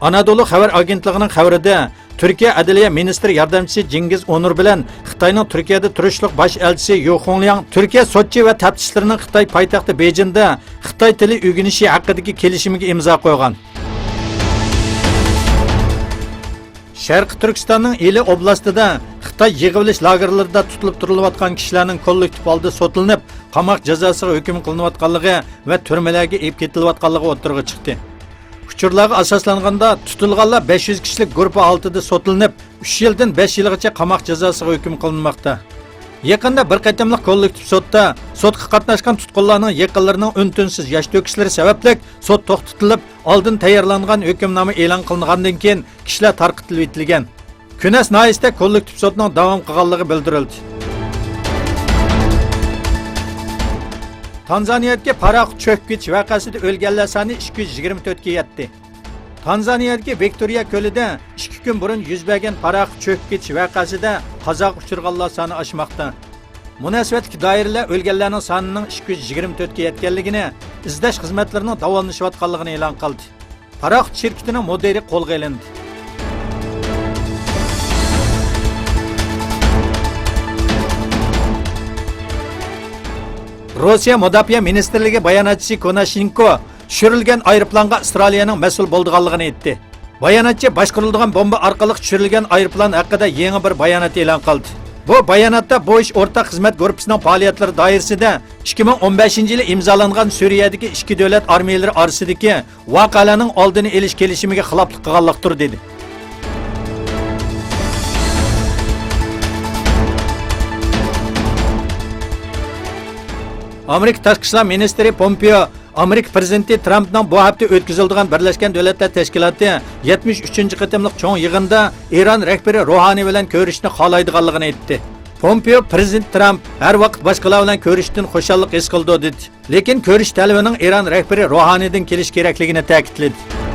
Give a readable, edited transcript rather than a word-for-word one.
Anadolu xabar agentligining xabarida Turkiya Adliya ministri yordamchisi Cengiz Onur bilan Xitoyning Turkiyada turishliq bosh elchisi Yu Hongliang Turkiya sotchi va taftishchilarining Xitoy poytaxti Bejinda Xitoy tili o'rganishi haqidagi kelishimiga imzo qo'ygan. Sharq Turkistonning Eli oblastida Xitoy yig'ilish lagerlarida tutilib turilayotgan kishilarning kollektiv holda sotilinib, qamoq jazosiga hukm qilinayotganligi va turmalarga olib ketilayotganligi o'tirg'i chiqdi. Uçurlarga asaslanganda tutilganlar 500 kishilik guruh altida sotilinib, 3 yildan 5 yilgacha qamoq jazosiga hukm qilinmoqda. Yaqinda bir qatamliq kollektiv sotda sotga qatnashgan tutqunlarning yaqinlarining untinsiz yosh to'kishlari sababli sot to'xtatilib, oldin tayyorlangan hukmnoma e'lon qilingandan keyin kishilar tarqatilib etilgan. Kunas noyisda kollektiv sotning davom qilganligi bildirildi. Tanzaniyadagi paroq cho'kkish vaqasida o'lganlar soni 224 ga yetdi. Tanzaniyadagi Victoria ko'lida 2 kun burun yuz bergan paroq cho'kkish vaqasida qazoq uchirganlar soni oshmoqda. Munosabatli doiralar o'lganlarning sonining 224 ga yetganligini, izlash xizmatlarining davomlashayotganligini e'lon qildi. Paroq shirkatining mudiri qo'lga olindi. Rossiya Mudofaa ministrligi bayonotchisi Konashenko tushirilgan aeroplanga Avstraliyaning mas'ul bo'lganligini aytdi. Bayonotchi boshqarilgan bomba orqali tushirilgan aeroplan haqida yangi bir bayonot e'lon qildi. Bu bayonotda bu ish o'rtaq xizmat guruhining faoliyatlari doirasida 2015-yili imzolangan Suriyadagi ikki davlat armiyalari orasidagi voqealarning oldini olish kelishimiga xiloflik qilganlikdir dedi. Amerika Tashqi ishlar ministri Pompeo Amerika prezidenti Trumpning bu hafta o'tkaziladigan Birlashgan Davlatlar Tashkiloti 73-qatimliq cho'ng yig'inda Eron rahbari Ruhoniy bilan ko'rishni xohlaydiganligini aytdi. Pompeo prezident Trump har vaqt boshqalar bilan ko'rishdan xushallik his qildi dedi. Lekin ko'rish talabining Eron rahbari Ruhoniydan kelish kerakligini ta'kidladi.